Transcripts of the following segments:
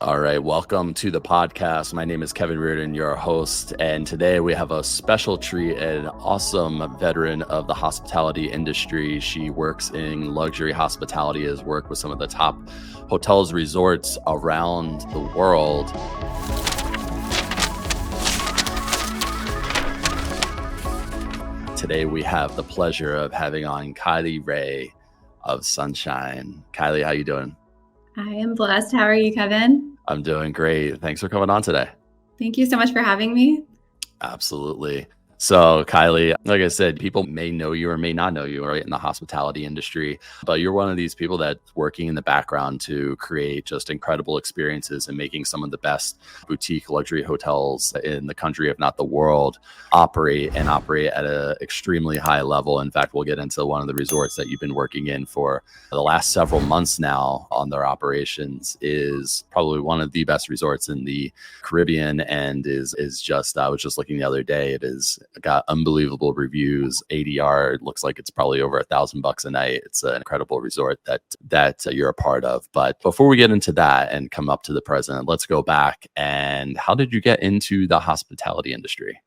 All right, welcome to the podcast. My name is Kevin Reardon, your host, and today we have a special treat, an awesome veteran of the hospitality industry. She works in luxury hospitality, has worked with some of the top hotels, resorts around the world. Today we have the pleasure of having on Kylie Ray of Sunshine. Kylie, how you doing? I am blessed. How are you, Kevin? I'm doing great. Thanks for coming on today. Thank you so much for having me. Absolutely. So Kylie, like I said, people may know you or may not know you, right, in the hospitality industry, but you're one of these people that's working in the background to create just incredible experiences and making some of the best boutique luxury hotels in the country, if not the world, operate at an extremely high level. In fact, we'll get into one of the resorts that you've been working in for the last several months now on their operations. Is probably one of the best resorts in the Caribbean, and is just, I was just looking the other day, it is got unbelievable reviews. ADR looks like it's probably over $1,000 a night. It's an incredible resort that you're a part of. But before we get into that and come up to the present, let's go back. And how did you get into the hospitality industry?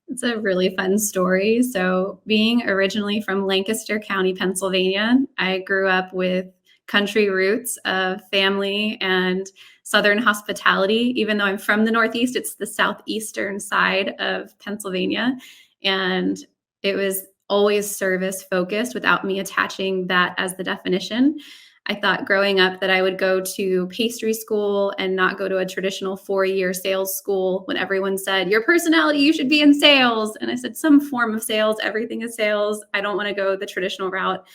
It's a really fun story. So, being originally from Lancaster County, Pennsylvania, I grew up with country roots of family and Southern hospitality. Even though I'm from the Northeast, it's the southeastern side of Pennsylvania. And it was always service focused without me attaching that as the definition. I thought growing up that I would go to pastry school and not go to a traditional 4-year sales school when everyone said, your personality, you should be in sales. And I said, some form of sales, everything is sales. I don't want to go the traditional route.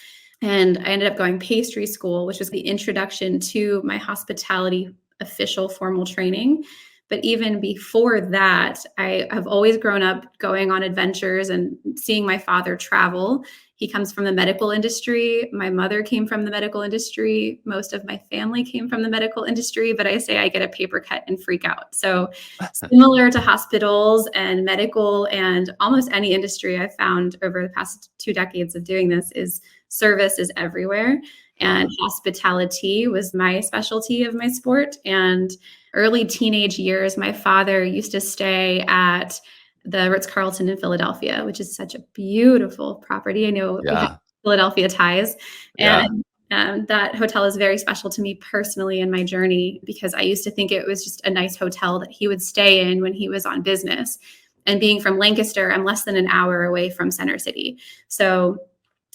And I ended up going pastry school, which was the introduction to my hospitality official formal training. But even before that, I have always grown up going on adventures and seeing my father travel. He comes from the medical industry. My mother came from the medical industry. Most of my family came from the medical industry, but I say I get a paper cut and freak out. So similar to hospitals and medical and almost any industry I've found over the past 2 decades of doing this is service is everywhere. And hospitality was my specialty of my sport. And early teenage years, my father used to stay at the Ritz-Carlton in Philadelphia, which is such a beautiful property. I know we have Philadelphia ties. And that hotel is very special to me personally in my journey, because I used to think it was just a nice hotel that he would stay in when he was on business. And being from Lancaster, I'm less than an hour away from Center City. So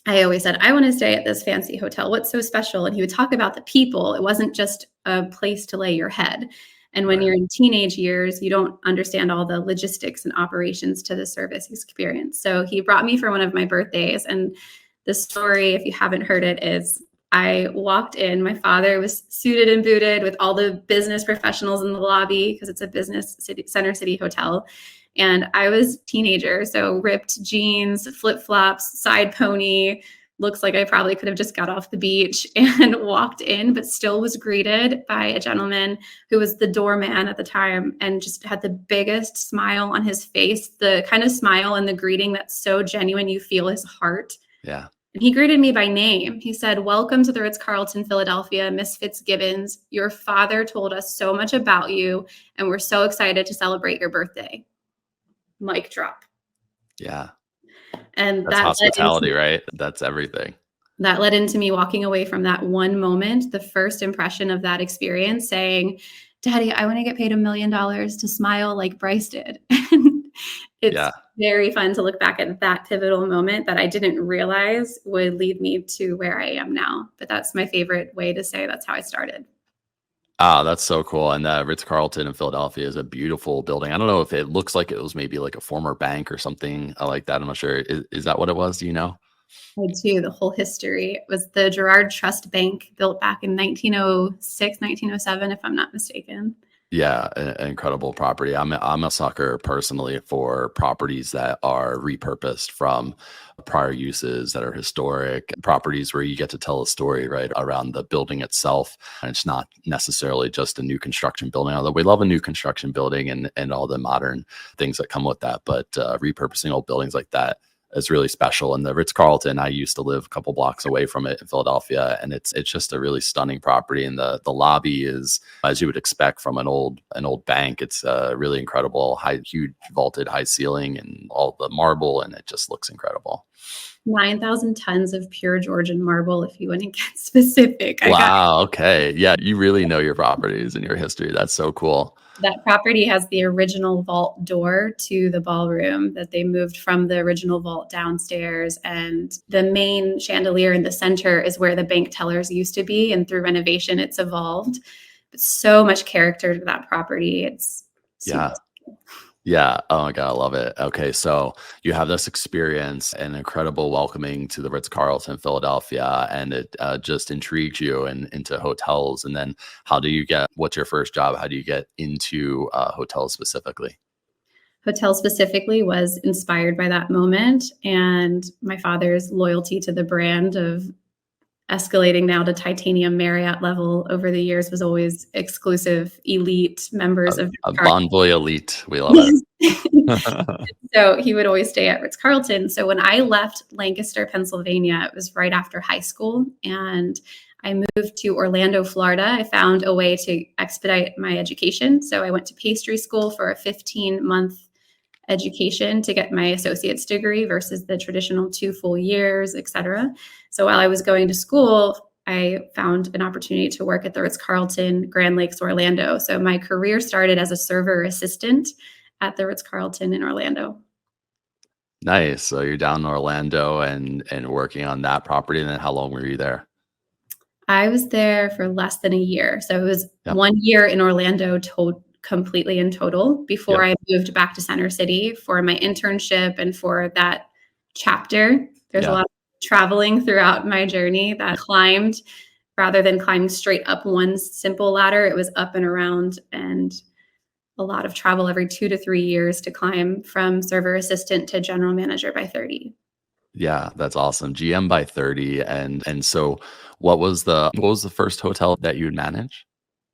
I always said, I want to stay at this fancy hotel. What's so special? And he would talk about the people. It wasn't just a place to lay your head. And when you're in teenage years, you don't understand all the logistics and operations to the service experience. So he brought me for one of my birthdays. And the story, if you haven't heard it, is I walked in. My father was suited and booted with all the business professionals in the lobby, because it's a business Center City hotel. And I was a teenager, so ripped jeans, flip-flops, side pony, looks like I probably could have just got off the beach and walked in, but still was greeted by a gentleman who was the doorman at the time and just had the biggest smile on his face, the kind of smile and the greeting that's so genuine, you feel his heart. Yeah. And he greeted me by name. He said, welcome to the Ritz-Carlton, Philadelphia, Miss Fitzgibbons. Your father told us so much about you, and we're so excited to celebrate your birthday. Mic drop. Yeah. And that's hospitality, right? That's everything. That led into me walking away from that one moment, the first impression of that experience, saying, Daddy, I want to get paid $1 million to smile like Bryce did. It's very fun to look back at that pivotal moment that I didn't realize would lead me to where I am now. But that's my favorite way to say that's how I started. Oh, that's so cool. And the Ritz-Carlton in Philadelphia is a beautiful building. I don't know if it looks like it was maybe like a former bank or something like that. I'm not sure. Is that what it was? Do you know? I do. The whole history. It was the Girard Trust Bank, built back in 1906, 1907, if I'm not mistaken. Yeah, an incredible property. I'm a sucker personally for properties that are repurposed from prior uses, that are historic properties where you get to tell a story right around the building itself. And it's not necessarily just a new construction building, although we love a new construction building and all the modern things that come with that. But repurposing old buildings like that is really special. And the Ritz-Carlton, I used to live a couple blocks away from it in Philadelphia, and it's just a really stunning property. And the lobby is, as you would expect from an old bank. It's really incredible, high, huge vaulted high ceiling and all the marble, and it just looks incredible. 9,000 tons of pure Georgian marble, if you want to get specific. I got Wow. Okay. Yeah, you really know your properties and your history. That's so cool. that property has the original vault door to the ballroom that they moved from the original vault downstairs. And the main chandelier in the center is where the bank tellers used to be. And through renovation, it's evolved. But so much character to that property. It's super. Yeah. Yeah. Oh my God, I love it. Okay. So you have this experience and incredible welcoming to the Ritz-Carlton Philadelphia, and it just intrigues you and into hotels. And then what's your first job? How do you get into hotels specifically? Hotel specifically was inspired by that moment and my father's loyalty to the brand of escalating now to titanium Marriott level over the years was always exclusive elite members of A Ritz-Carlton. Bonvoy elite. We love it. So he would always stay at Ritz-Carlton. So when I left Lancaster, Pennsylvania, it was right after high school and I moved to Orlando, Florida. I found a way to expedite my education. So I went to pastry school for a 15-month education to get my associate's degree versus the traditional 2 full years, et cetera. So while I was going to school, I found an opportunity to work at the Ritz-Carlton Grand Lakes, Orlando. So my career started as a server assistant at the Ritz-Carlton in Orlando. Nice. So you're down in Orlando and working on that property. And then how long were you there? I was there for less than a year. So it was Yep. 1 year in Orlando completely in total before Yep. I moved back to Center City for my internship and for that chapter. There's a Yeah. lot of traveling throughout my journey that climbed rather than climbing straight up one simple ladder. It was up and around and a lot of travel every 2 to 3 years to climb from server assistant to general manager by 30. Yeah, that's awesome. GM by 30. And so what was the first hotel that you would manage?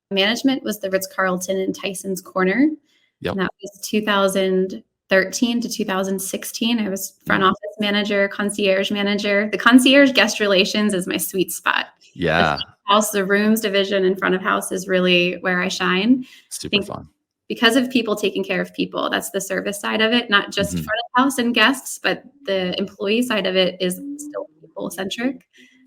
Management was the Ritz-Carlton in Tyson's Corner. Yep. And that was 2013 to 2016. I was front Mm. office manager, concierge manager. The concierge guest relations is my sweet spot. The Yeah. front of house, the rooms division and front of house is really where I shine. I Super think fun. because of people taking care of people, that's the service side of it, not just Mhm. front of house and guests, but the employee side of it is still people centric. And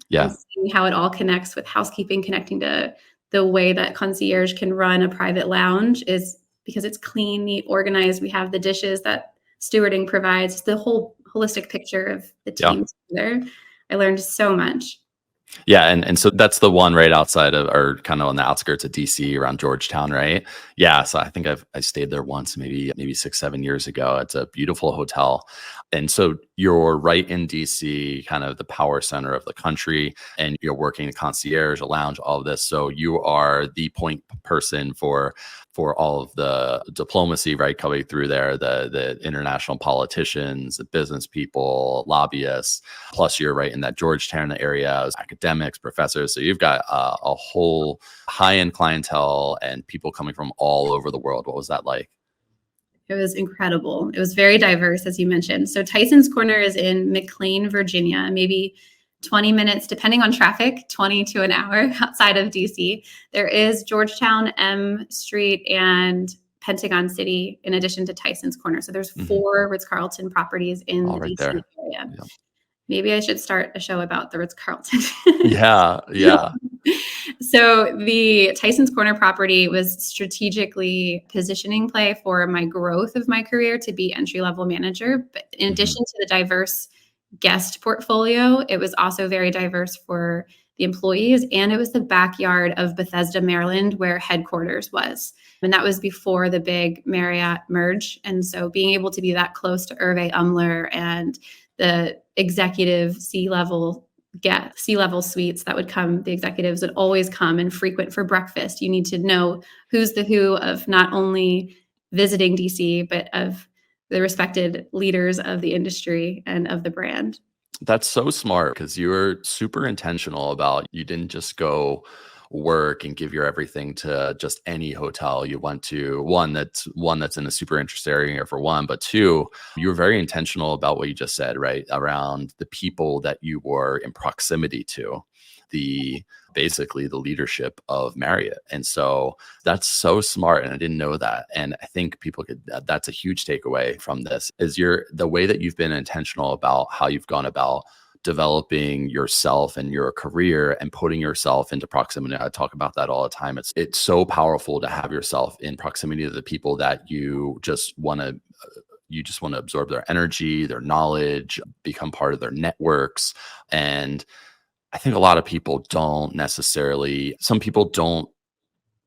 Yeah. seeing how it all connects with housekeeping, connecting to the way that concierge can run a private lounge is because it's clean, neat, organized. We have the dishes that stewarding provides, the whole holistic picture of the Yeah. team together. I learned so much. Yeah, and so that's the one right outside of, or kind of on the outskirts of DC around Georgetown, right? Yeah, so I think I stayed there once, maybe 6, 7 years ago. It's a beautiful hotel. And so you're right in DC, kind of the power center of the country, and you're working a concierge, a lounge, all of this. So you are the point person for all of the diplomacy, right, coming through there, the international politicians, the business people, lobbyists. Plus, you're right in that Georgetown area, academics, professors. So you've got a whole high-end clientele and people coming from all over the world. What was that like? It was incredible. It was very diverse, as you mentioned. So Tyson's Corner is in McLean, Virginia, maybe 20 minutes, depending on traffic, 20 to an hour outside of DC. There is Georgetown, M Street, and Pentagon City, in addition to Tyson's Corner. So there's Mhm. 4 Ritz-Carlton properties in All the right DC there. area. Yeah. Maybe I should start a show about the Ritz-Carlton. Yeah. Yeah. So the Tyson's Corner property was strategically positioning play for my growth of my career to be entry-level manager. But in Mhm. addition to the diverse guest portfolio, it was also very diverse for the employees. And it was the backyard of Bethesda, Maryland, where headquarters was. And that was before the big Marriott merge. And so being able to be that close to Hervé Umler and the executive C-level suites that would come, the executives would always come and frequent for breakfast. You need to know who's the who of not only visiting DC, but of the respected leaders of the industry and of the brand. That's so smart because you were super intentional about, you didn't just go work and give your everything to just any hotel you went to. One that's in a super interesting area for one, but two, you were very intentional about what you just said, right? Around the people that you were in proximity to, the basically the leadership of Marriott. And so that's so smart. And I didn't know that. And I think people could, that's a huge takeaway from this is the way that you've been intentional about how you've gone about developing yourself and your career and putting yourself into proximity. I talk about that all the time. It's so powerful to have yourself in proximity to the people that you just want to absorb their energy, their knowledge, become part of their networks. And I think a lot of people some people don't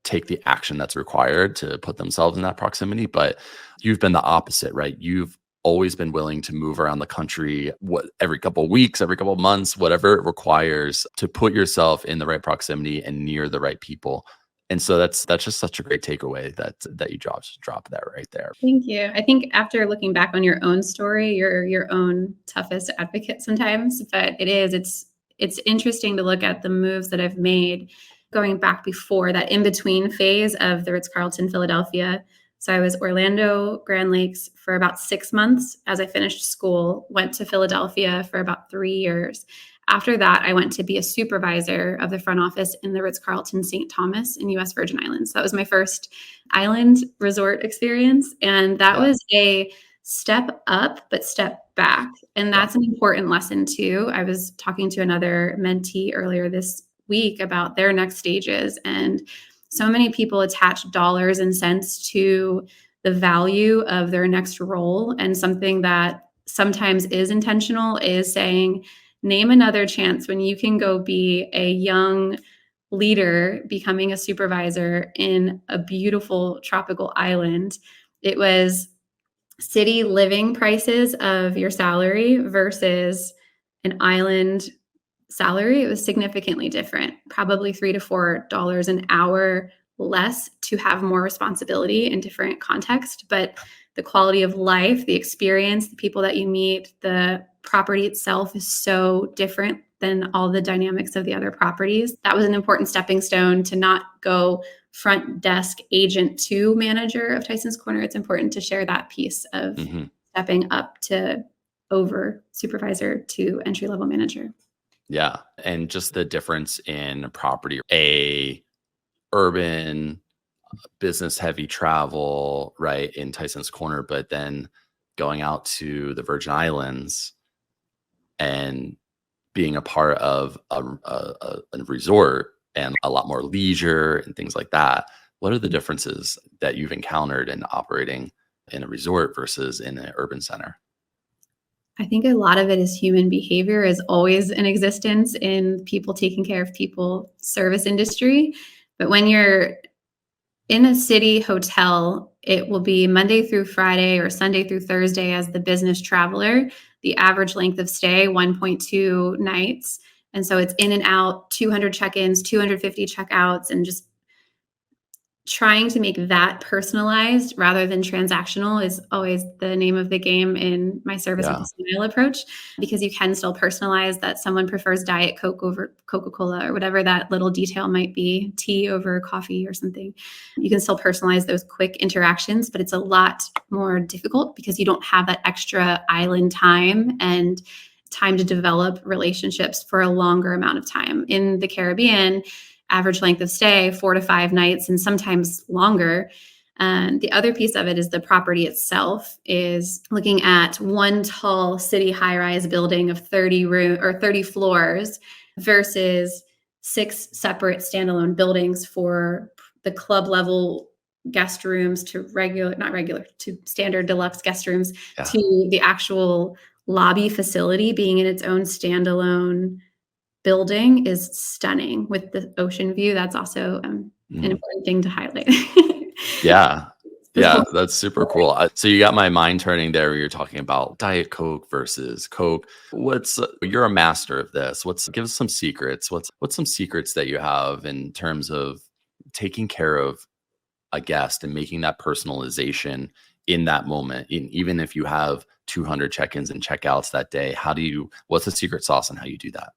take the action that's required to put themselves in that proximity, but you've been the opposite, right? You've always been willing to move around the country, every couple of weeks, every couple of months, whatever it requires to put yourself in the right proximity and near the right people. And so that's just such a great takeaway that you drop that right there. Thank you. I think after looking back on your own story, you're your own toughest advocate sometimes, but it's interesting to look at the moves that I've made going back before that in between phase of the Ritz-Carlton Philadelphia. So I was Orlando, Grand Lakes for about 6 months as I finished school, went to Philadelphia for about 3 years. After that, I went to be a supervisor of the front office in the Ritz-Carlton St. Thomas in US Virgin Islands. That was my first island resort experience. And that Yeah. was a step up, but step back. And Yeah. that's an important lesson too. I was talking to another mentee earlier this week about their next stages. And so many people attach dollars and cents to the value of their next role. And something that sometimes is intentional is saying, name another chance when you can go be a young leader becoming a supervisor in a beautiful tropical island. It was city living prices of your salary versus an island salary. It was significantly different, probably $3 to $4 an hour less to have more responsibility in different context. But the quality of life, the experience, the people that you meet, the property itself is so different than all the dynamics of the other properties. That was an important stepping stone to not go front desk agent to manager of Tyson's Corner. It's important to share that piece of hmm stepping up to over supervisor to entry level manager. Yeah. And just the difference in property, a urban business heavy travel, right, in Tyson's Corner, but then going out to the Virgin Islands and being a part of a resort and a lot more leisure and things like that. What are the differences that you've encountered in operating in a resort versus in an urban center? I think a lot of it is human behavior is always in existence in people taking care of people service industry. But when you're in a city hotel, it will be Monday through Friday or Sunday through Thursday as the business traveler. The average length of stay, 1.2 nights. And so it's in and out, 200 check-ins, 250 checkouts, and just trying to make that personalized rather than transactional is always the name of the game in my service with Yeah. a smile approach, because you can still personalize that someone prefers Diet Coke over Coca-Cola or whatever that little detail might be, tea over coffee or something. You can still personalize those quick interactions, but it's a lot more difficult because you don't have that extra island time and time to develop relationships for a longer amount of time. In the Caribbean, average length of stay, 4 to 5 nights, and sometimes longer. And the other piece of it is the property itself is looking at one tall city high-rise building of 30 floors versus 6 separate standalone buildings for the club level guest rooms to to standard deluxe guest rooms Yeah. to the actual lobby facility being in its own standalone building is stunning with the ocean view. That's also an Mhm. important thing to highlight. Yeah. Yeah, that's super cool. So you got my mind turning there. You're talking about Diet Coke versus Coke. You're a master of this. Give us some secrets. What's some secrets that you have in terms of taking care of a guest and making that personalization in that moment? Even if you have 200 check-ins and check-outs that day, what's the secret sauce on how you do that?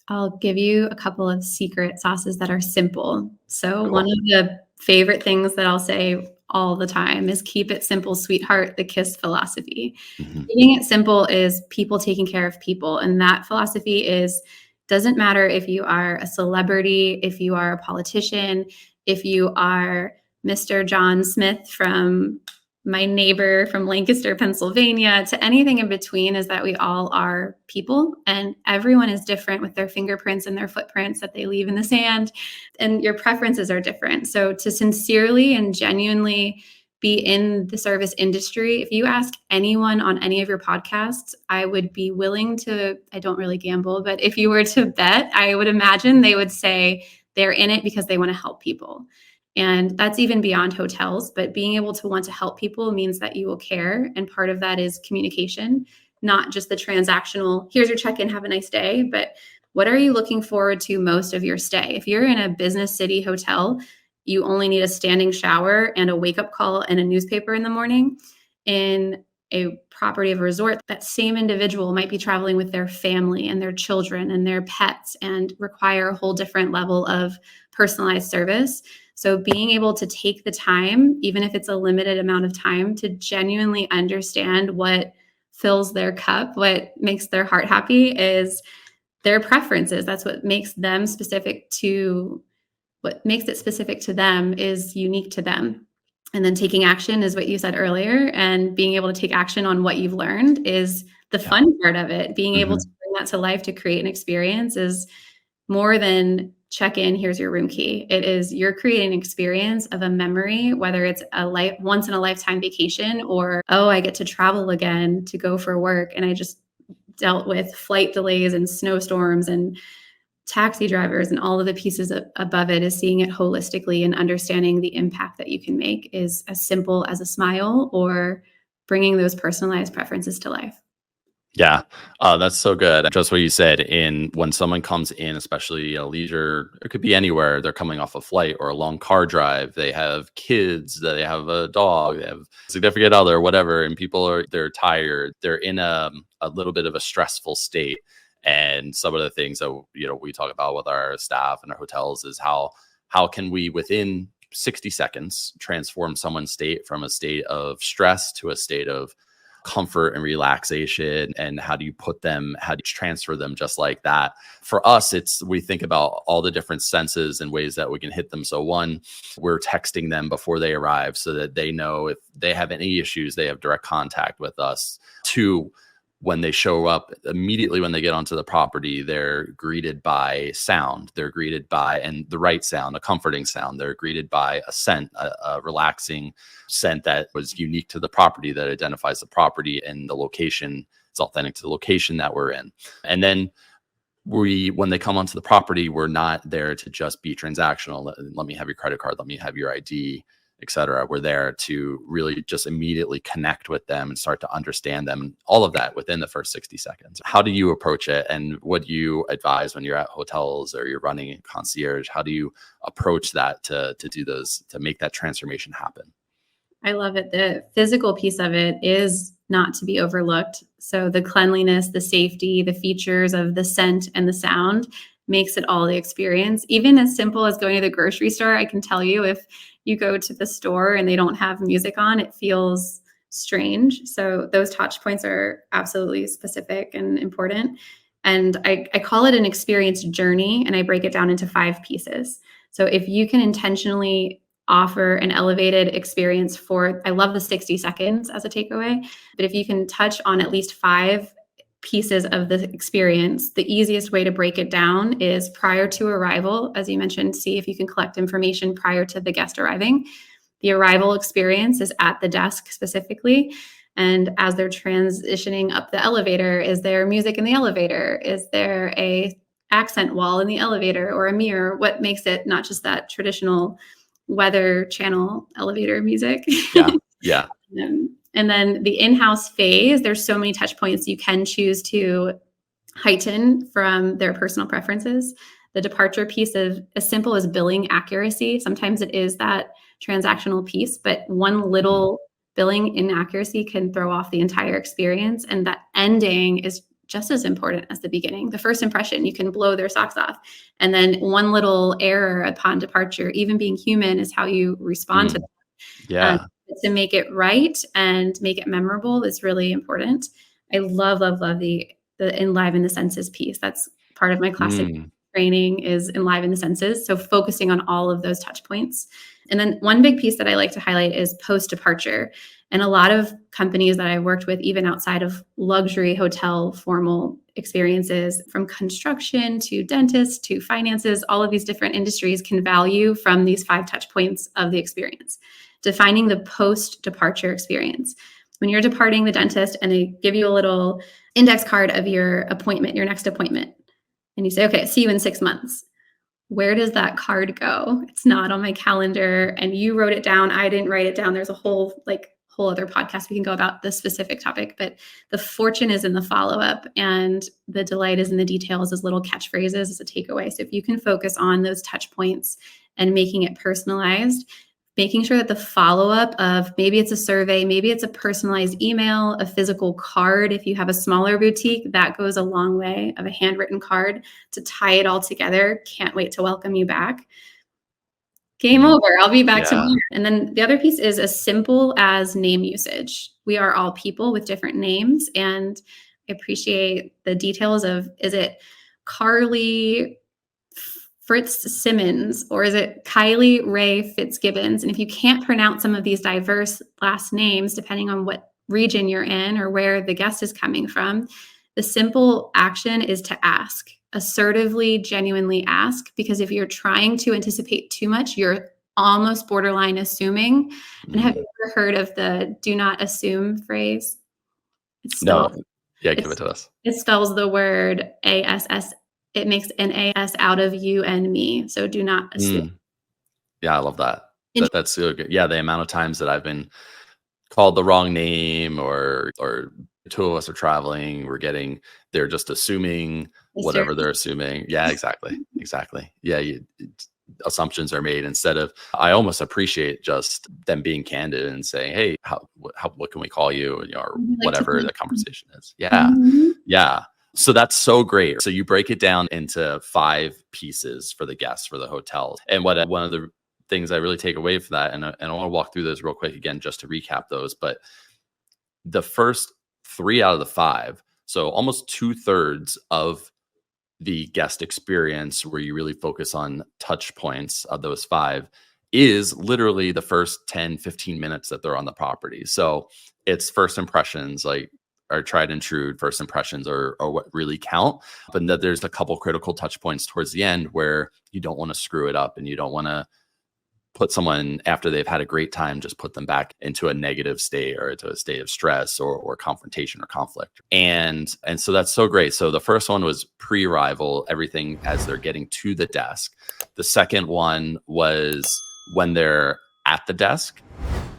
I'll give you a couple of secret sauces that are simple. So, one Cool. of the favorite things that I'll say all the time is keep it simple, sweetheart, the KISS philosophy. Hmm. Keeping it simple is people taking care of people. And that philosophy is doesn't matter if you are a celebrity, if you are a politician, if you are Mr. John Smith from my neighbor from Lancaster, Pennsylvania, to anything in between, is that we all are people and everyone is different with their fingerprints and their footprints that they leave in the sand, and your preferences are different. So, to sincerely and genuinely be in the service industry, if you ask anyone on any of your podcasts, I would be willing to, I don't really gamble, but if you were to bet, I would imagine they would say they're in it because they want to help people. And that's even beyond hotels, but being able to want to help people means that you will care. And part of that is communication, not just the transactional, here's your check in, have a nice day, but what are you looking forward to most of your stay? If you're in a business city hotel, you only need a standing shower and a wake up call and a newspaper in the morning. In a property of a resort, that same individual might be traveling with their family and their children and their pets and require a whole different level of personalized service. So, being able to take the time, even if it's a limited amount of time, to genuinely understand what fills their cup, what makes their heart happy, is their preferences. That's what makes them specific to what makes it specific to them is unique to them. And then taking action is what you said earlier. And being able to take action on what you've learned is the Yeah. fun part of it. Being able to Hmm. bring that to life to create an experience is more than check in, here's your room key. It is you're creating an experience of a memory, whether it's a once in a lifetime vacation or, oh, I get to travel again to go for work. And I just dealt with flight delays and snowstorms and taxi drivers and all of the pieces above it, is seeing it holistically and understanding the impact that you can make is as simple as a smile or bringing those personalized preferences to life. Yeah, that's so good. Just what you said. In when someone comes in, especially leisure, it could be anywhere. They're coming off a flight or a long car drive. They have kids. They have a dog. They have significant other, whatever. And they're tired. They're in a little bit of a stressful state. And some of the things that we talk about with our staff and our hotels is how can we within 60 seconds transform someone's state from a state of stress to a state of comfort and relaxation, and how do you transfer them just like that. For us, it's we think about all the different senses and ways that we can hit them. So one, we're texting them before they arrive so that they know if they have any issues, they have direct contact with us. Two, when they show up, immediately when they get onto the property, they're greeted by sound. They're greeted by, and the right sound, a comforting sound. They're greeted by a scent, a relaxing scent that was unique to the property, that identifies the property and the location. It's authentic to the location that we're in. And then when they come onto the property, we're not there to just be transactional. Let me have your credit card. Let me have your ID, etc. We're there to really just immediately connect with them and start to understand them, and all of that within the first 60 seconds. How do you approach it? And what do you advise when you're at hotels or you're running a concierge? How do you approach that to do those, to make that transformation happen? I love it. The physical piece of it is not to be overlooked. So the cleanliness, the safety, the features of the scent and the sound makes it all the experience. Even as simple as going to the grocery store, I can tell you if you go to the store and they don't have music on, it feels strange. So those touch points are absolutely specific and important. And I call it an experience journey, and I break it down into 5 pieces. So if you can intentionally offer an elevated experience for, I love the 60 seconds as a takeaway, but if you can touch on at least 5 pieces of the experience, the easiest way to break it down is prior to arrival. As you mentioned, see if you can collect information prior to the guest arriving. The arrival experience is at the desk specifically. And as they're transitioning up the elevator, is there music in the elevator? Is there a accent wall in the elevator or a mirror? What makes it not just that traditional Weather Channel elevator music? Yeah, yeah. And then the in-house phase, there's so many touch points you can choose to heighten from their personal preferences. The departure piece of as simple as billing accuracy. Sometimes it is that transactional piece, but one Mhm. little billing inaccuracy can throw off the entire experience. And that ending is just as important as the beginning. The first impression, you can blow their socks off. And then one little error upon departure, even being human, is how you respond to Mm, them. Um, yeah. to make it right and make it memorable is really important. I love, love, love the enliven the senses piece. That's part of my classic Mm, training is enliven the senses. So focusing on all of those touch points. And then one big piece that I like to highlight is post departure. And a lot of companies that I've worked with, even outside of luxury hotel formal experiences, from construction to dentists to finances, all of these different industries can value from these 5 touch points of the experience. Defining the post departure experience. When you're departing the dentist and they give you a little index card of your appointment, your next appointment, and you say, okay, see you in 6 months. Where does that card go? It's not on my calendar, and you wrote it down. I didn't write it down. There's a whole other podcast we can go about this specific topic, but the fortune is in the follow-up and the delight is in the details as little catchphrases as a takeaway. So if you can focus on those touch points and making it personalized, making sure that the follow-up of maybe it's a survey, maybe it's a personalized email, a physical card. If you have a smaller boutique, that goes a long way, of a handwritten card to tie it all together. Can't wait to welcome you back. Game mm, over. I'll be back yeah. tomorrow. And then the other piece is as simple as name usage. We are all people with different names, and I appreciate the details of, is it Carly Fritz Simmons, or is it Kylie Ray Fitzgibbons? And if you can't pronounce some of these diverse last names, depending on what region you're in or where the guest is coming from, the simple action is to ask. Assertively, genuinely ask, because if you're trying to anticipate too much, you're almost borderline assuming. And have Mm. you ever heard of the do not assume phrase? It's No, spelled, yeah, give it it's, to us. it spells the word ASS. It makes an AS out of you and me. So do not assume. Mm, yeah, I love that. And That's so good. Yeah, the amount of times that I've been called the wrong name, or two of us are traveling, they're just assuming whatever they're assuming. Yeah, exactly. Exactly. Yeah, assumptions are made instead of, I almost appreciate just them being candid and saying, "Hey, what can we call you?" Or we like to whatever the think. conversation is. Yeah. Mhm. Yeah. So that's so great. So you break it down into 5 pieces for the guests for the hotel. And one of the things I really take away from that, and I want to walk through those real quick again just to recap those, but the first 3 out of the 5, so almost 2/3 of the guest experience, where you really focus on touch points of those 5, is literally the first 10, 15 minutes that they're on the property. So it's first impressions, like our tried and true first impressions are what really count. But that there's a couple critical touch points towards the end where you don't want to screw it up, and you don't want to put someone, after they've had a great time, just put them back into a negative state or into a state of stress or confrontation or conflict. And so that's so great. So the first one was pre-arrival, everything as they're getting to the desk. The second one was when they're at the desk,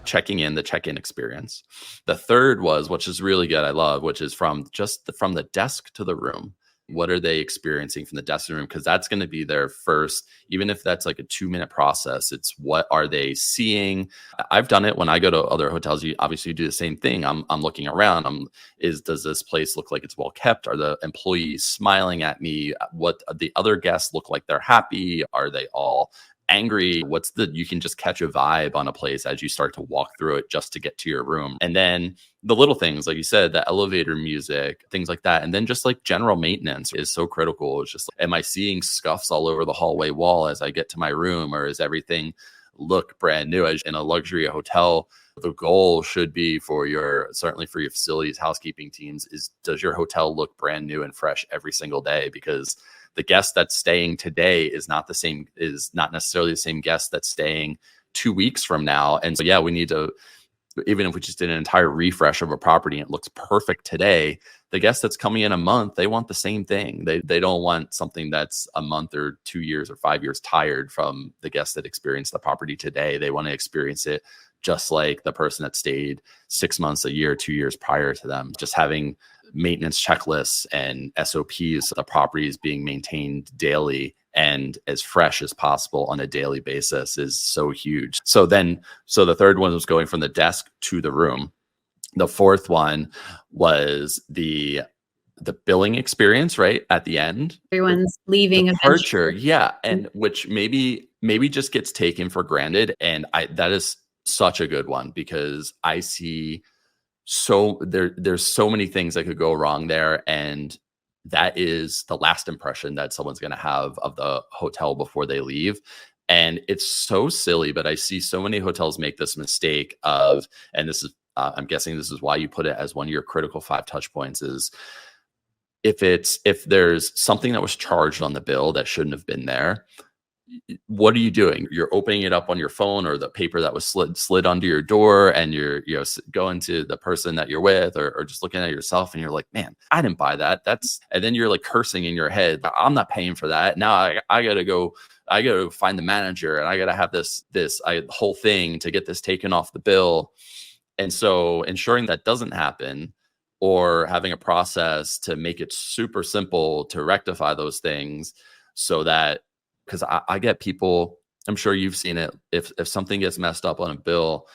checking in, the check-in experience. The third was, which is really good, I love, which is from the desk to the room. What are they experiencing from the desk to the room? Because that's going to be their first, even if that's like a 2-minute process, it's what are they seeing? I've done it when I go to other hotels. You obviously do the same thing. I'm looking around. Does this place look like it's well kept? Are the employees smiling at me? What the other guests look like? They're happy? Are they all angry? You can just catch a vibe on a place as you start to walk through it just to get to your room. And then the little things, like you said, the elevator music, things like that. And then just like general maintenance is so critical. It's just, am I seeing scuffs all over the hallway wall as I get to my room, or is everything look brand new? As in a luxury hotel, the goal should be certainly for your facilities housekeeping teams, is, does your hotel look brand new and fresh every single day? Because the guest that's staying today is not necessarily the same guest that's staying 2 weeks from now. And so, yeah, we need to, even if we just did an entire refresh of a property and it looks perfect today, the guest that's coming in a month, they want the same thing. They don't want something that's a month or 2 years or 5 years tired from the guest that experienced the property today. They want to experience it just like the person that stayed 6 months, a year, 2 years prior to them. Just having maintenance checklists and SOPs, the property is being maintained daily and as fresh as possible on a daily basis, is so huge. So the third one was going from the desk to the room. The fourth one was the billing experience, right, at the end, the Everyone's leaving departure, eventually. yeah, and which maybe just gets taken for granted, and I that is such a good one because I see there's so many things that could go wrong there, and that is the last impression that someone's going to have of the hotel before they leave. And it's so silly, but I see so many hotels make this mistake of, and this is I'm guessing this is why you put it as one of your critical 5 touch points, is if there's something that was charged on the bill that shouldn't have been there, what are you doing? You're opening it up on your phone or the paper that was slid under your door, and you're going to the person that you're with, or just looking at yourself, and you're like, man, I didn't buy that. And then you're like cursing in your head, I'm not paying for that. Now I gotta go. I gotta find the manager, and I gotta have this whole thing to get this taken off the bill. And so ensuring that doesn't happen, or having a process to make it super simple to rectify those things, so that, because I get people, I'm sure you've seen it, if something gets messed up on a bill,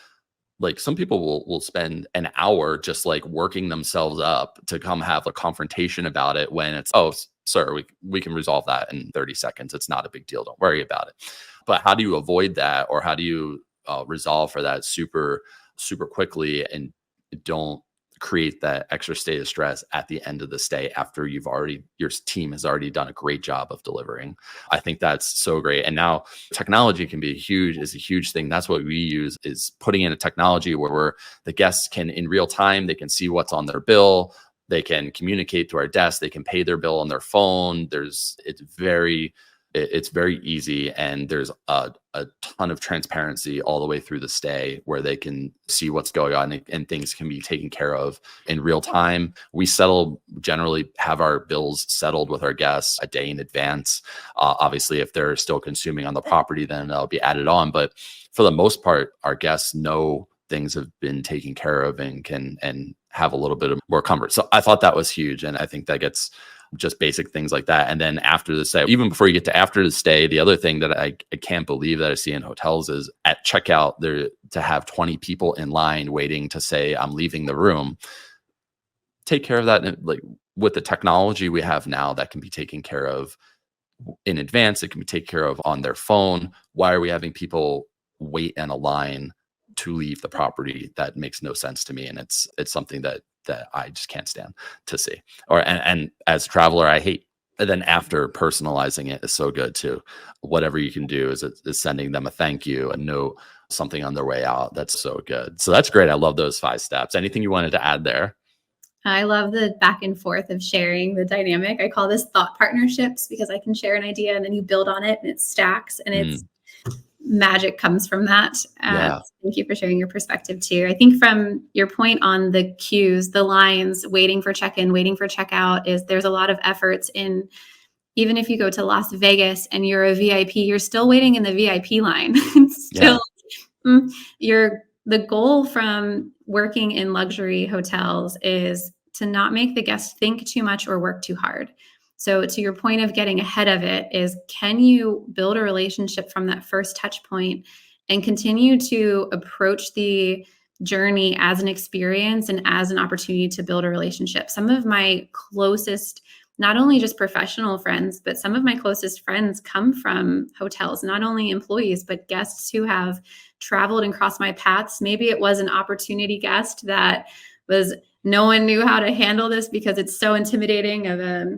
like some people will spend an hour just like working themselves up to come have a confrontation about it, when it's, oh, sir, we can resolve that in 30 seconds. It's not a big deal. Don't worry about it. But how do you avoid that, or how do you resolve for that super quickly, and don't create that extra state of stress at the end of the stay after your team has already done a great job of delivering? I think that's so great. And now technology is a huge thing. That's what we use, is putting in a technology where the guests can, in real time, they can see what's on their bill. They can communicate to our desk. They can pay their bill on their phone. It's very easy, and there's a ton of transparency all the way through the stay, where they can see what's going on, and things can be taken care of in real time. We generally have our bills settled with our guests a day in advance. Obviously, if they're still consuming on the property, then that'll be added on. But for the most part, our guests know things have been taken care of, and have a little bit of more comfort. So I thought that was huge, and I think that gets just basic things like that. And then after the stay, even before you get to after the stay, the other thing that I can't believe that I see in hotels is at checkout there to have 20 people in line waiting to say, I'm leaving the room. Take care of that, like with the technology we have now, that can be taken care of in advance. It can be taken care of on their phone. Why are we having people wait in a line to leave the property? That makes no sense to me, and it's something that I just can't stand to see. And as a traveler, I hate. And then after, personalizing it is so good too. Whatever you can do is sending them a thank you, a note, something on their way out. That's so good. So that's great. I love those 5 steps. Anything you wanted to add there? I love the back and forth of sharing the dynamic. I call this thought partnerships, because I can share an idea and then you build on it and it stacks, and it's magic comes from that. Yeah. Thank you for sharing your perspective too. I think from your point on the queues, the lines, waiting for check-in, waiting for checkout, there's a lot of efforts in. Even if you go to Las Vegas and you're a VIP, you're still waiting in the VIP line. It's Yeah. still, the goal from working in luxury hotels is to not make the guest think too much or work too hard. So to your point of getting ahead of it, is can you build a relationship from that first touch point and continue to approach the journey as an experience and as an opportunity to build a relationship? Some of my closest, not only just professional friends, but some of my closest friends come from hotels, not only employees, but guests who have traveled and crossed my paths. Maybe it was an opportunity guest that was, no one knew how to handle this because it's so intimidating, of a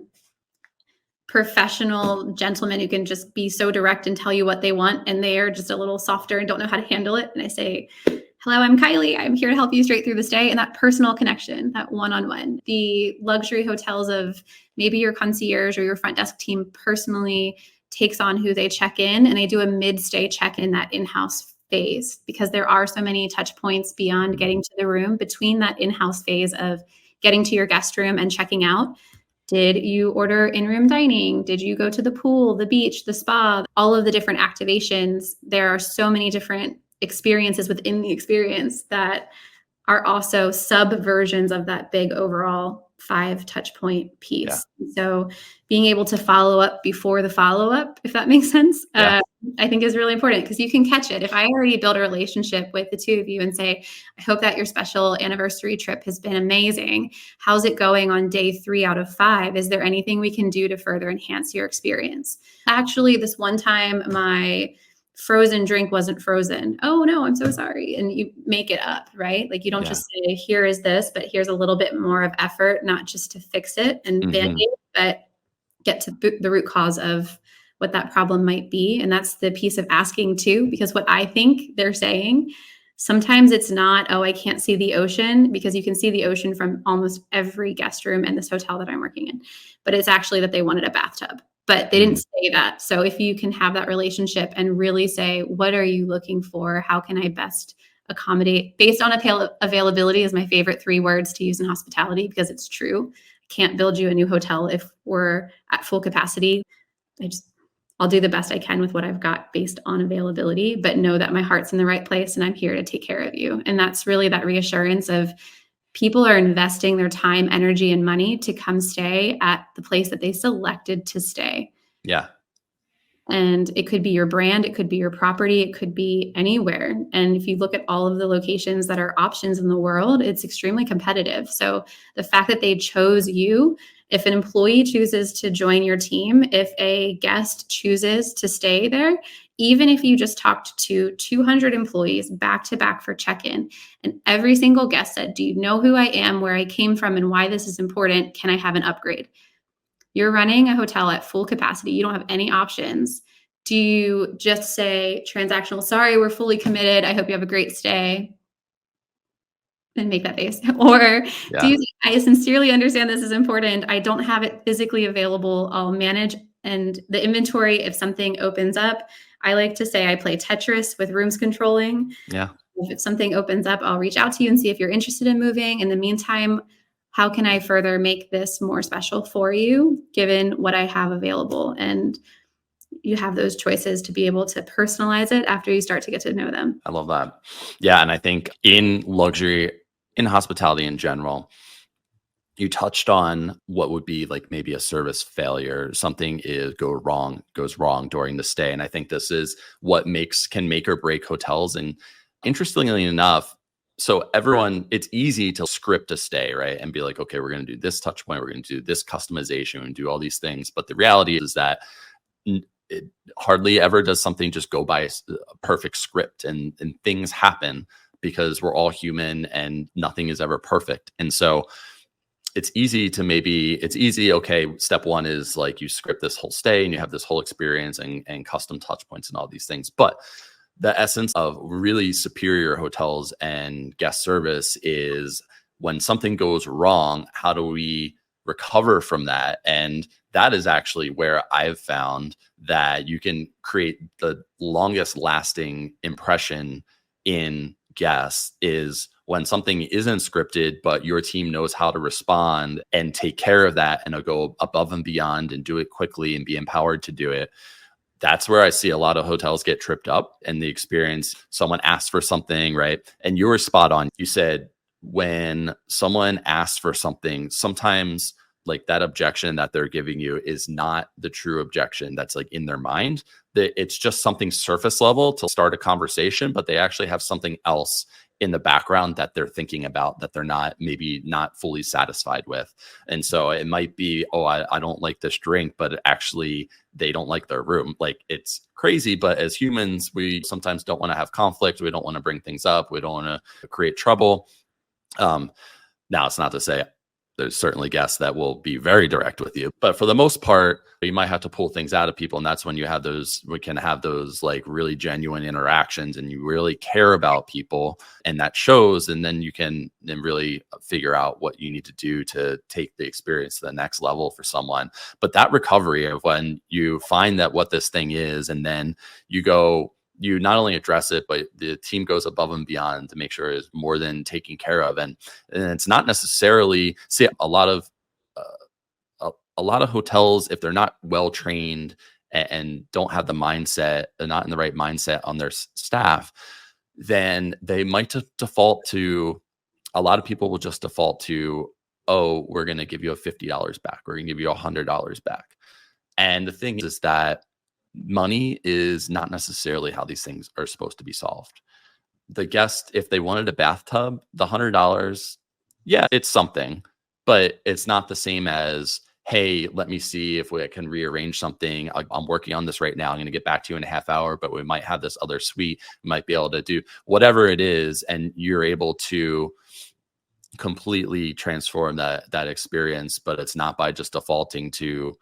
professional gentleman who can just be so direct and tell you what they want, and they are just a little softer and don't know how to handle it. And I say, hello, I'm Kylie. I'm here to help you straight through this day. And that personal connection, that one-on-one. The luxury hotels of maybe your concierge or your front desk team personally takes on who they check in, and they do a mid-stay check in that in-house phase, because there are so many touch points beyond getting to the room, between that in-house phase of getting to your guest room and checking out. Did you order in-room dining? Did you go to the pool, the beach, the spa, all of the different activations? There are so many different experiences within the experience that are also sub versions of that big overall 5 touch point Yeah. piece. So being able to follow up before the follow up, if that makes sense, Yeah. I think is really important because you can catch it. If I already build a relationship with the two of you and say, I hope that your special anniversary trip has been amazing. How's it going on day 3 out of 5? Is there anything we can do to further enhance your experience? Actually, this one time, my frozen drink wasn't frozen. Oh no, I'm so sorry. And you make it up, right? Like you don't Yeah. just say, here is this, but here's a little bit more of effort, not just to fix it and Hmm. band-aid, but get to the root cause of what that problem might be. And that's the piece of asking too, because what I think they're saying, sometimes it's not, oh, I can't see the ocean, because you can see the ocean from almost every guest room in this hotel that I'm working in. But it's actually that they wanted a bathtub. But they didn't say that. So if you can have that relationship and really say, what are you looking for? How can I best accommodate? Based on availability is my favorite 3 words to use in hospitality because it's true. I can't build you a new hotel if we're at full capacity. I just I'll do the best I can with what I've got based on availability, but know that my heart's in the right place and I'm here to take care of you. And that's really that reassurance of people are investing their time, energy, and money to come stay at the place that they selected to stay. Yeah. And it could be your brand, it could be your property, it could be anywhere. And if you look at all of the locations that are options in the world, it's extremely competitive. So the fact that they chose you, if an employee chooses to join your team, if a guest chooses to stay there, even if you just talked to 200 employees back to back for check in, and every single guest said, do you know who I am, where I came from, and why this is important? Can I have an upgrade? You're running a hotel at full capacity. You don't have any options. Do you just say transactional, sorry, we're fully committed. I hope you have a great stay and make that face? Or do Yeah. you say, I sincerely understand this is important. I don't have it physically available. I'll manage and the inventory if something opens up. I like to say I play Tetris with rooms controlling. Yeah. If something opens up, I'll reach out to you and see if you're interested in moving. In the meantime, how can I further make this more special for you, given what I have available? And you have those choices to be able to personalize it after you start to get to know them. I love that. Yeah. And I think in luxury, in hospitality in general, you touched on what would be like maybe a service failure. Something goes wrong during the stay. And I think this is what can make or break hotels. And interestingly enough, so everyone, it's easy to script a stay, right? And be like, okay, we're going to do this touch point, we're going to do this customization and do all these things. But the reality is that it hardly ever does something just go by a perfect script, and things happen because we're all human and nothing is ever perfect. And so it's easy. Okay. Step one is like you script this whole stay and you have this whole experience and custom touch points and all these things. But the essence of really superior hotels and guest service is when something goes wrong, how do we recover from that? And that is actually where I've found that you can create the longest lasting impression in guests is when something isn't scripted, but your team knows how to respond and take care of that and go above and beyond and do it quickly and be empowered to do it. That's where I see a lot of hotels get tripped up and the experience. Someone asks for something, right? And you were spot on. You said when someone asks for something, sometimes like that objection that they're giving you is not the true objection that's like in their mind. That it's just something surface level to start a conversation, but they actually have something else in the background that they're thinking about that they're not fully satisfied with. And so it might be, oh, I don't like this drink, but actually they don't like their room. Like it's crazy, but as humans, we sometimes don't want to have conflict. We don't want to bring things up. We don't want to create trouble. Um, Now, it's not to say there's certainly guests that will be very direct with you, but for the most part, you might have to pull things out of people. And that's when we can have those like really genuine interactions and you really care about people and that shows. And then you can then really figure out what you need to do to take the experience to the next level for someone. But that recovery of when you find that what this thing is, and then you not only address it, but the team goes above and beyond to make sure it's more than taken care of. And it's not necessarily see a lot of hotels, if they're not well trained and don't have the mindset, they're not in the right mindset on their staff, then they might default to, a lot of people will just default to oh, we're going to give you a $50 back. We're going to give you $100 back. And the thing is that money is not necessarily how these things are supposed to be solved. The guest, if they wanted a bathtub, the $100, yeah, it's something, but it's not the same as, hey, let me see if we can rearrange something. I'm working on this right now. I'm going to get back to you in a half hour, but we might have this other suite. We might be able to do whatever it is. And you're able to completely transform that experience, but it's not by just defaulting to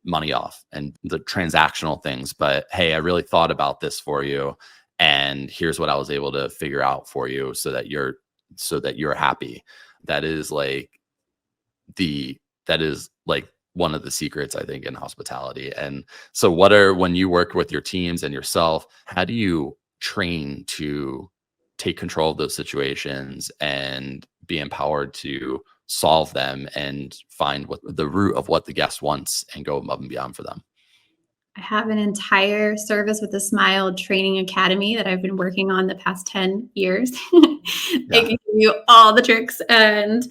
money off and the transactional things, but hey, I really thought about this for you, and here's what I was able to figure out for you so that you're happy. That is like that is like one of the secrets, I think, in hospitality. And so when you work with your teams and yourself, how do you train to take control of those situations and be empowered to solve them and find what the root of what the guest wants and go above and beyond for them? I have an entire Service with a Smile training academy that I've been working on the past 10 years. It Yeah. can give you all the tricks. And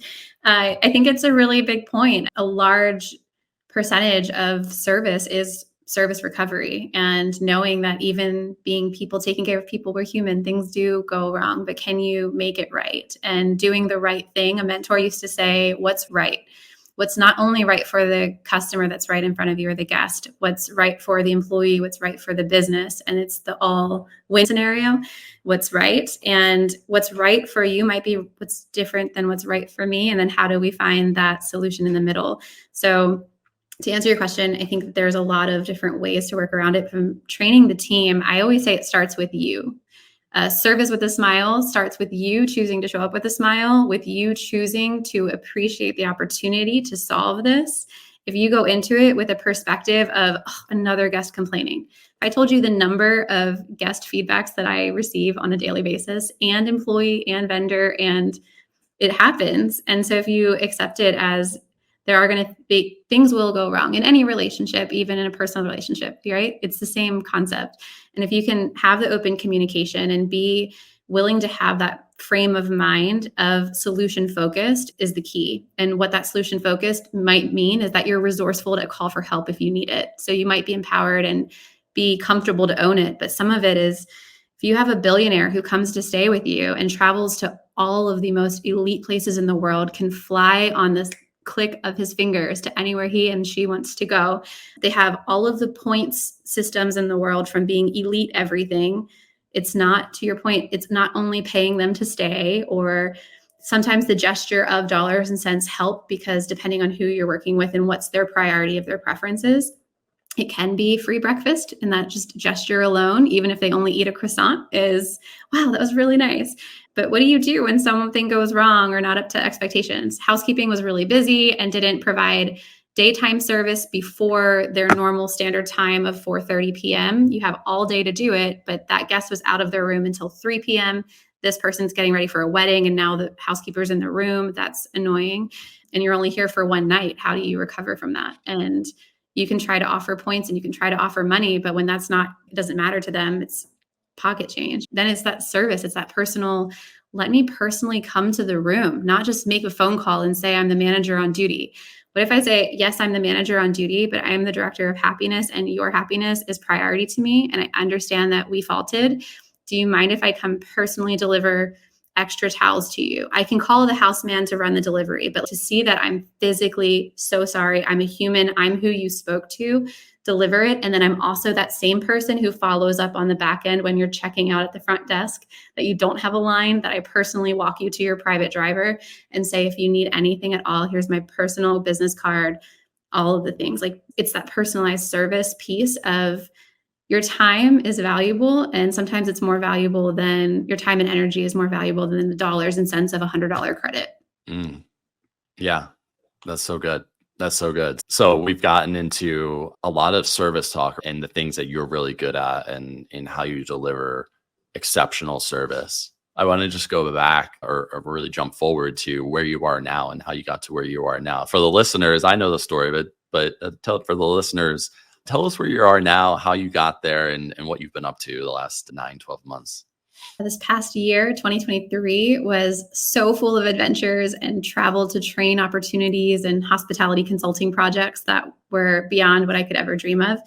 I think it's a really big point. A large percentage of service is service recovery, and knowing that even being people, taking care of people, we're human, things do go wrong, but can you make it right? And doing the right thing. A mentor used to say, what's right? What's not only right for the customer that's right in front of you or the guest, what's right for the employee, what's right for the business. And it's the all win scenario. What's right, and what's right for you might be what's different than what's right for me. And then how do we find that solution in the middle? So to answer your question, I think that there's a lot of different ways to work around it. From training the team, I always say it starts with you. Service with a Smile starts with you choosing to show up with a smile, with you choosing to appreciate the opportunity to solve this. If you go into it with a perspective of another guest complaining, I told you the number of guest feedbacks that I receive on a daily basis, and employee and vendor, and it happens. And so if you accept it as there are going to be things will go wrong in any relationship, even in a personal relationship, right? It's the same concept. And if you can have the open communication and be willing to have that frame of mind of solution focused is the key. And what that solution focused might mean is that you're resourceful to call for help if you need it. So you might be empowered and be comfortable to own it. But some of it is, if you have a billionaire who comes to stay with you and travels to all of the most elite places in the world, can fly on this click of his fingers to anywhere he and she wants to go. They have all of the points systems in the world from being elite everything. It's not, to your point, it's not only paying them to stay, or sometimes the gesture of dollars and cents help, because depending on who you're working with and what's their priority of their preferences, it can be free breakfast, and that just gesture alone, even if they only eat a croissant, is, wow, that was really nice. But what do you do when something goes wrong or not up to expectations? Housekeeping was really busy and didn't provide daytime service before their normal standard time of 4:30 p.m. You have all day to do it, but that guest was out of their room until 3 p.m. This person's getting ready for a wedding, and now the housekeeper's in the room. That's annoying. And you're only here for one night. How do you recover from that? And you can try to offer points and you can try to offer money, but when that's not, it doesn't matter to them, it's pocket change. Then it's that service, it's that personal, let me personally come to the room, not just make a phone call and say, I'm the manager on duty. What if I say, yes, I'm the manager on duty, but I'm the director of happiness and your happiness is priority to me. And I understand that we faulted. Do you mind if I come personally deliver extra towels to you? I can call the houseman to run the delivery, but to see that I'm physically so sorry, I'm a human, I'm who you spoke to, deliver it. And then I'm also that same person who follows up on the back end when you're checking out at the front desk, that you don't have a line, that I personally walk you to your private driver and say, if you need anything at all, here's my personal business card, all of the things. Like, it's that personalized service piece of, your time is valuable, and sometimes it's more valuable than your time, and energy is more valuable than the dollars and cents of $100 credit. Mm, yeah, that's so good. That's so good. So we've gotten into a lot of service talk and the things that you're really good at and in how you deliver exceptional service. I want to just go back or really jump forward to where you are now and how you got to where you are now. For the listeners, I know the story of it, but tell it for the listeners. Tell us where you are now, how you got there, and what you've been up to the last 9, 12 months. This past year, 2023, was so full of adventures and travel to train opportunities and hospitality consulting projects that were beyond what I could ever dream of.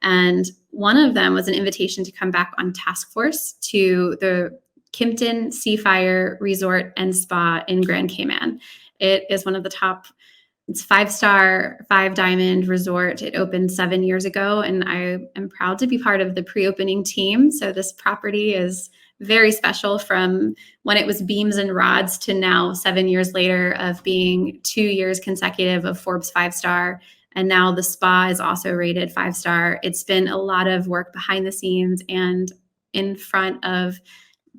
And one of them was an invitation to come back on task force to the Kimpton Seafire Resort and Spa in Grand Cayman. It is one of the top, it's 5-star, 5-diamond resort. It opened 7 years ago, and I am proud to be part of the pre-opening team. So this property is very special, from when it was beams and rods to now 7 years later of being 2 years consecutive of Forbes 5-star. And now the spa is also rated 5-star. It's been a lot of work behind the scenes and in front of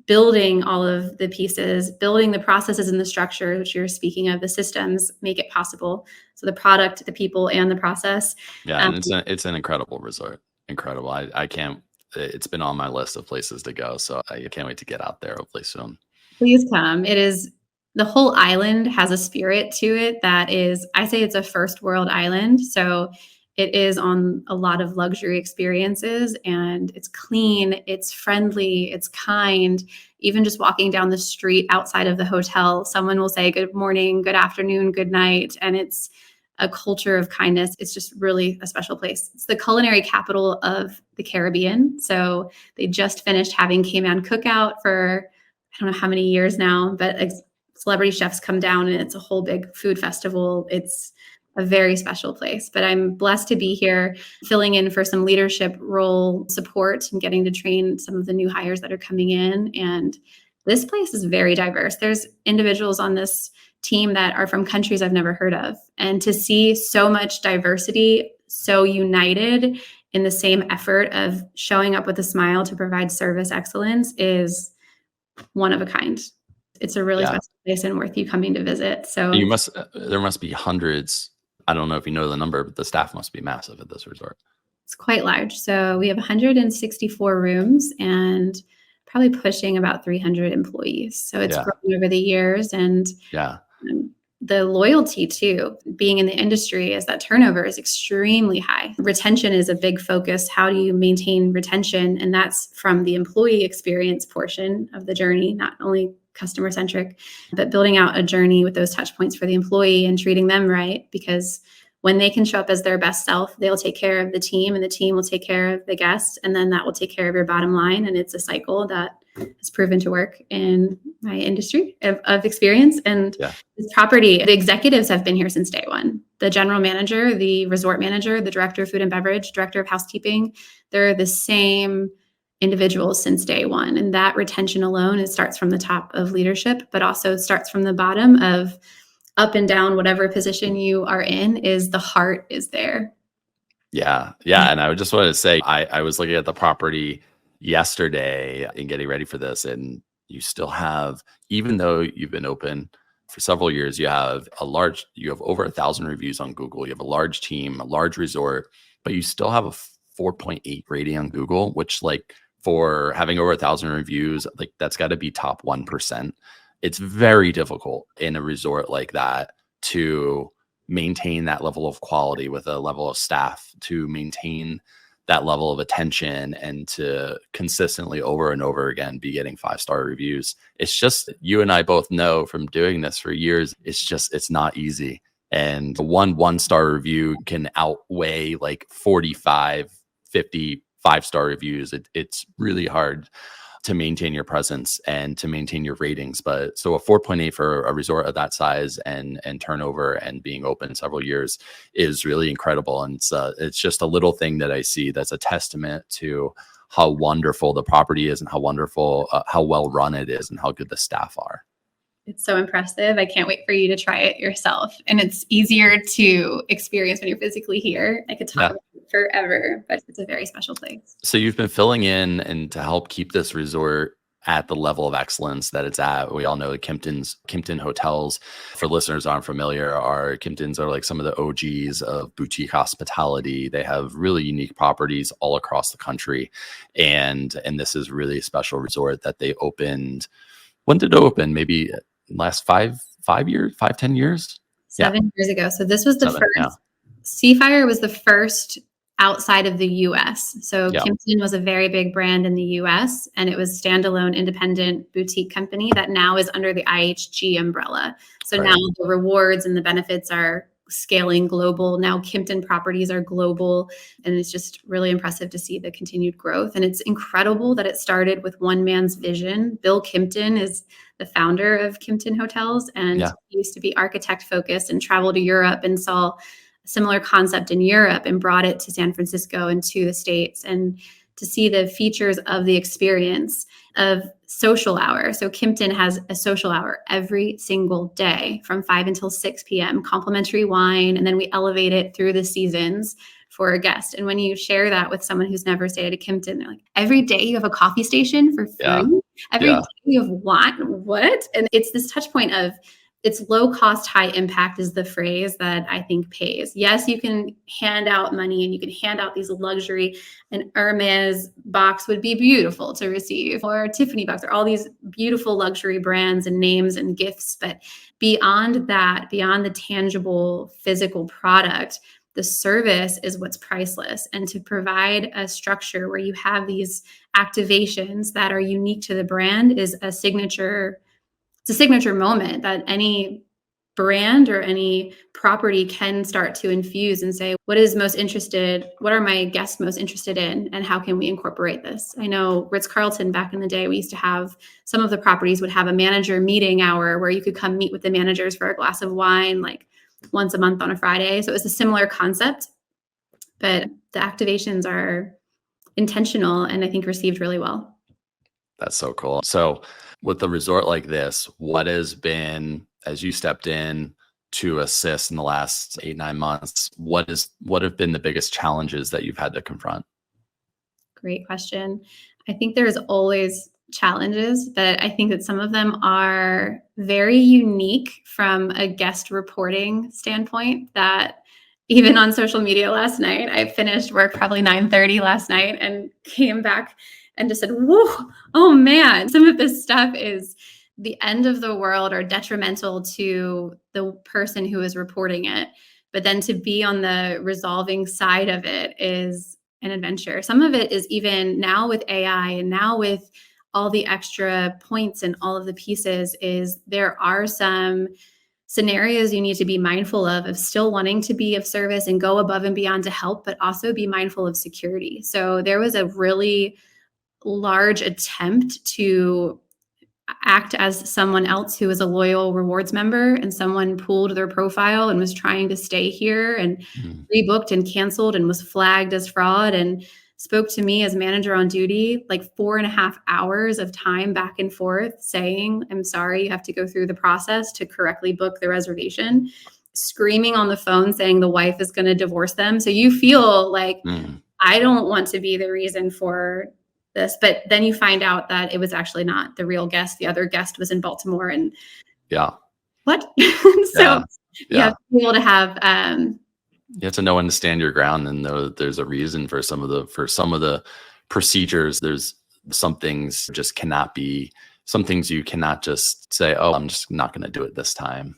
building all of the pieces, building the processes and the structure, which you're speaking of, the systems make it possible. So the product, the people, and the process. Yeah, and it's an incredible resort. Incredible. I can't. It's been on my list of places to go, so I can't wait to get out there hopefully soon. Please come. It is, the whole island has a spirit to it that is, I say it's a first world island. So it is on a lot of luxury experiences, and it's clean, it's friendly, it's kind. Even just walking down the street outside of the hotel, someone will say good morning, good afternoon, good night. And it's a culture of kindness. It's just really a special place. It's the culinary capital of the Caribbean. So they just finished having Cayman Cookout for I don't know how many years now, but celebrity chefs come down and it's a whole big food festival. It's a very special place. But I'm blessed to be here filling in for some leadership role support and getting to train some of the new hires that are coming in. And this place is very diverse. There's individuals on this team that are from countries I've never heard of. And to see so much diversity, so united in the same effort of showing up with a smile to provide service excellence is one of a kind. It's a really special place and worth you coming to visit. So there must be hundreds. I don't know if you know the number, but the staff must be massive at this resort. It's quite large. So we have 164 rooms and probably pushing about 300 employees. So it's grown over the years, and the loyalty too, being in the industry, is that turnover is extremely high. Retention is a big focus. How do you maintain retention? And that's from the employee experience portion of the journey, not only customer centric, but building out a journey with those touch points for the employee and treating them right. Because when they can show up as their best self, they'll take care of the team, and the team will take care of the guests, and then that will take care of your bottom line. And it's a cycle that has proven to work in my industry of experience. And this property, the executives have been here since day one. The general manager, the resort manager, the director of food and beverage, director of housekeeping, they're the same individuals since day one. And that retention alone, it starts from the top of leadership, but also starts from the bottom of up and down, whatever position you are in, is the heart is there. Yeah. And I would just want to say, I was looking at the property yesterday and getting ready for this, and you still have, even though you've been open for several years, you have over 1,000 reviews on Google. You have a large team, a large resort, but you still have a 4.8 rating on Google, which, like, for having over 1,000 reviews, like, that's got to be top 1%. It's very difficult in a resort like that to maintain that level of quality with a level of staff, to maintain that level of attention, and to consistently over and over again be getting 5-star reviews. It's just, you and I both know from doing this for years, it's not easy. And one-star review can outweigh like 45, 50 5-star reviews. It's really hard to maintain your presence and to maintain your ratings. But so a 4.8 for a resort of that size and turnover and being open several years is really incredible. And it's just a little thing that I see that's a testament to how wonderful the property is, and how wonderful, how well run it is, and how good the staff are. It's so impressive. I can't wait for you to try it yourself. And it's easier to experience when you're physically here. I could talk about it forever, but it's a very special place. So you've been filling in and to help keep this resort at the level of excellence that it's at. We all know the Kimpton hotels. For listeners who aren't familiar, Kimptons are like some of the OGs of boutique hospitality. They have really unique properties all across the country. And this is really a special resort that they opened. When did it open? Maybe last 10 years? 7 years ago. So this was the first. Seafire was the first outside of the US. So Yeah. Kimpton was a very big brand in the US, and it was a standalone independent boutique company that now is under the IHG umbrella. So now Right. the rewards and the benefits are scaling global. Now Kimpton properties are global, and it's just really impressive to see the continued growth. And it's incredible that it started with one man's vision. Bill Kimpton is the founder of Kimpton Hotels, and Yeah. he used to be architect focused and traveled to Europe and saw a similar concept in Europe and brought it to San Francisco and to the States, and to see the features of the experience of social hour. So Kimpton has a social hour every single day from 5 until 6 p.m., complimentary wine, and then we elevate it through the seasons for a guest. And when you share that with someone who's never stayed at a Kimpton, they're like, every day you have a coffee station for Yeah. free? Every Yeah. day you have what? And it's this touch point of, it's low cost, high impact is the phrase that I think pays. Yes, you can hand out money and you can hand out these luxury, an Hermes box would be beautiful to receive, or a Tiffany box, or all these beautiful luxury brands and names and gifts. But beyond that, beyond the tangible physical product, the service is what's priceless. And to provide a structure where you have these activations that are unique to the brand is a signature. It's a signature moment that any brand or any property can start to infuse and say, what are my guests most interested in, and how can we incorporate this? I know Ritz-Carlton back in the day, we used to have, some of the properties would have a manager meeting hour where you could come meet with the managers for a glass of wine, like once a month on a Friday. So it was a similar concept, but the activations are intentional and I think received really well. That's so cool. So, with a resort like this, what has been, as you stepped in to assist in the last 8, 9 months, what have been the biggest challenges that you've had to confront? Great question. I think there's always challenges, but I think that some of them are very unique from a guest reporting standpoint. That even on social media last night, I finished work probably 9:30 last night and came back and just said, "Whoa, oh man, some of this stuff is the end of the world or detrimental to the person who is reporting it." But then to be on the resolving side of it is an adventure. Some of it is, even now with AI and now with all the extra points and all of the pieces, is there are some scenarios you need to be mindful of still wanting to be of service and go above and beyond to help, but also be mindful of security. So there was a really large attempt to act as someone else who was a loyal rewards member, and someone pulled their profile and was trying to stay here and Mm. rebooked and canceled and was flagged as fraud and spoke to me as manager on duty like 4.5 hours of time back and forth saying, I'm sorry, you have to go through the process to correctly book the reservation, screaming on the phone saying the wife is going to divorce them. So you feel like, Mm. I don't want to be the reason for this. But then you find out that it was actually not the real guest. The other guest was in Baltimore, and Yeah. what? So Yeah. you have Yeah. to be able to have, You have to know when to stand your ground and know that there's a reason for some of the procedures. There's some things just cannot be, some things you cannot just say, "Oh, I'm just not going to do it this time."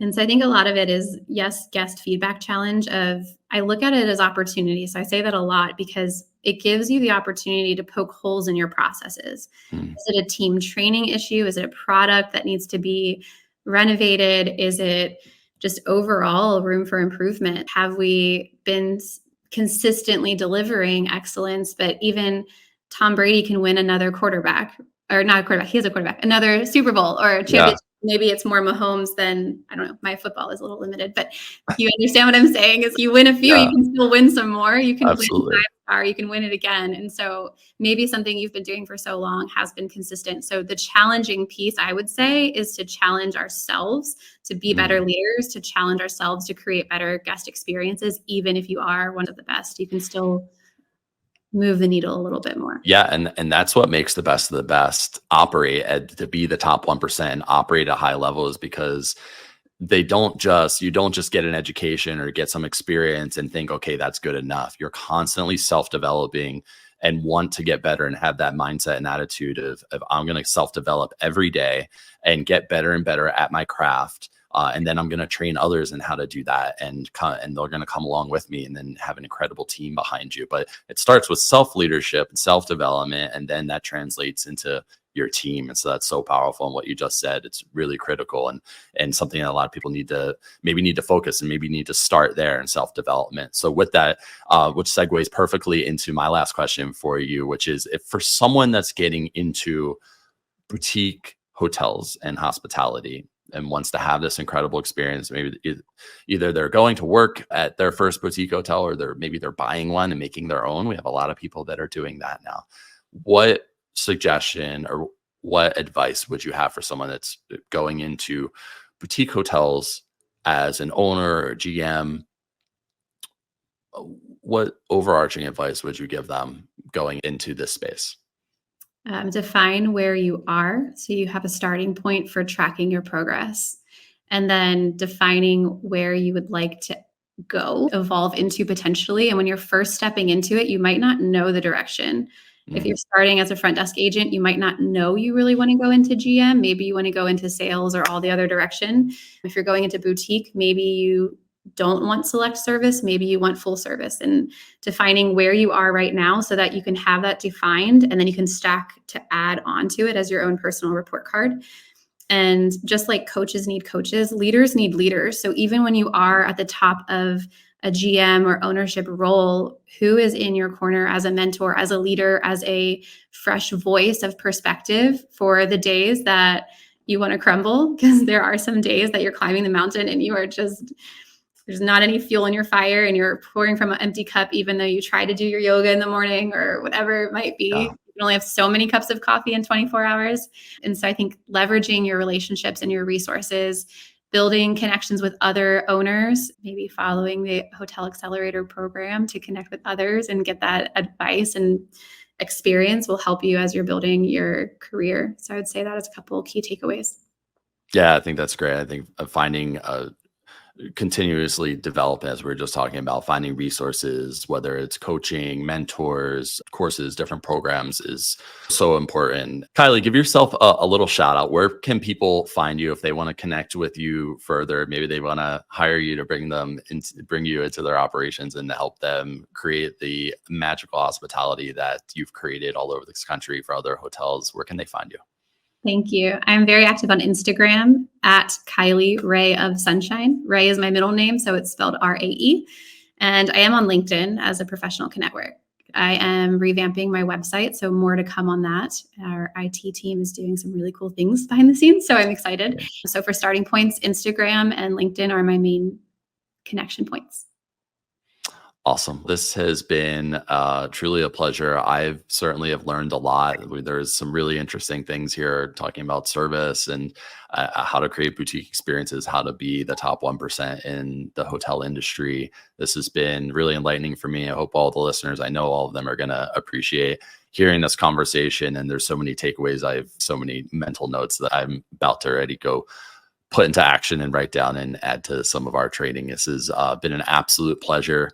and so I think a lot of it is, yes, guest feedback challenge of, I look at it as opportunity. So I say that a lot because it gives you the opportunity to poke holes in your processes. Mm. Is it a team training issue? Is it a product that needs to be renovated? Is it just overall room for improvement? Have we been consistently delivering excellence? But even Tom Brady can win another quarterback, or not a quarterback, he has a quarterback, another Super Bowl or a Yeah. championship. Maybe it's more Mahomes than, I don't know, my football is a little limited, but you understand what I'm saying is, you win a few, you Yeah. can still win some more. You can win Absolutely. 5-star, you can win it again. And so maybe something you've been doing for so long has been consistent. So the challenging piece, I would say, is to challenge ourselves to be better Mm. leaders, to challenge ourselves to create better guest experiences. Even if you are one of the best, you can still move the needle a little bit more. Yeah, and that's what makes the best of the best operate at, to be the top 1%, operate at high levels, because you don't just get an education or get some experience and think, okay, that's good enough. You're constantly self-developing and want to get better and have that mindset and attitude of I'm going to self-develop every day and get better and better at my craft and then I'm going to train others in how to do that, and they're going to come along with me, and then have an incredible team behind you. But it starts with self leadership and self development, and then that translates into your team. And so that's so powerful. And what you just said, it's really critical, and something that a lot of people need to focus, and maybe need to start there in self-development. So with that, which segues perfectly into my last question for you, which is, if for someone that's getting into boutique hotels and hospitality and wants to have this incredible experience, maybe either they're going to work at their first boutique hotel, or they're buying one and making their own. We have a lot of people that are doing that now. What suggestion or what advice would you have for someone that's going into boutique hotels as an owner or GM? What overarching advice would you give them going into this space? Define where you are so you have a starting point for tracking your progress. And then defining where you would like to go, evolve into potentially. And when you're first stepping into it, you might not know the direction. If Mm, you're starting as a front desk agent, you might not know you really want to go into GM. Maybe you want to go into sales or all the other direction. If you're going into boutique, maybe you don't want select service, maybe you want full service. And defining where you are right now so that you can have that defined, and then you can stack to add onto it as your own personal report card. And just like coaches need coaches, leaders need leaders. So even when you are at the top of a GM or ownership role, who is in your corner as a mentor, as a leader, as a fresh voice of perspective for the days that you want to crumble? Because there are some days that you're climbing the mountain and you are just, there's not any fuel in your fire, and you're pouring from an empty cup, even though you try to do your yoga in the morning or whatever it might be. yeah. You can only have so many cups of coffee in 24 hours. And so I think leveraging your relationships and your resources, building connections with other owners, maybe following the Hotel Accelerator program to connect with others and get that advice and experience, will help you as you're building your career. So I would say that is a couple of key takeaways. Yeah, I think that's great. I think finding continuously develop, as we are just talking about, finding resources, whether it's coaching, mentors, courses, different programs, is so important. Kylie, give yourself a little shout out. Where can people find you if they want to connect with you further? Maybe they want to hire you to bring you into their operations and to help them create the magical hospitality that you've created all over this country for other hotels. Where can they find you? Thank you. I'm very active on Instagram at Kylie Ray of Sunshine. Ray is my middle name, so it's spelled RAE. And I am on LinkedIn as a professional network. I am revamping my website, so more to come on that. Our IT team is doing some really cool things behind the scenes, so I'm excited. So for starting points, Instagram and LinkedIn are my main connection points. Awesome. This has been truly a pleasure. I've certainly have learned a lot. There's some really interesting things here talking about service and how to create boutique experiences, how to be the top 1% in the hotel industry. This has been really enlightening for me. I hope all the listeners, I know all of them, are going to appreciate hearing this conversation. And there's so many takeaways. I have so many mental notes that I'm about to already go put into action and write down and add to some of our training. This has been an absolute pleasure.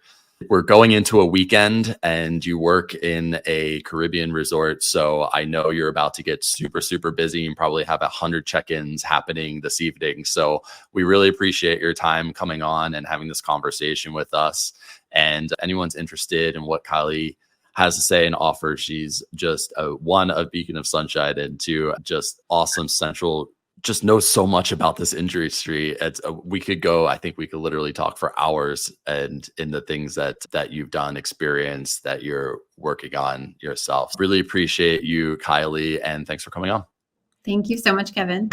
We're going into a weekend and you work in a Caribbean resort. So I know you're about to get super, super busy and probably have 100 check-ins happening this evening. So we really appreciate your time coming on and having this conversation with us. And anyone's interested in what Kylie has to say and offer, she's just a beacon of sunshine, and two, just awesome central, just knows so much about this industry. We could go, I think we could literally talk for hours, and in the things that you've done, experience that you're working on yourself. Really appreciate you, Kylie, and thanks for coming on. Thank you so much, Kevin.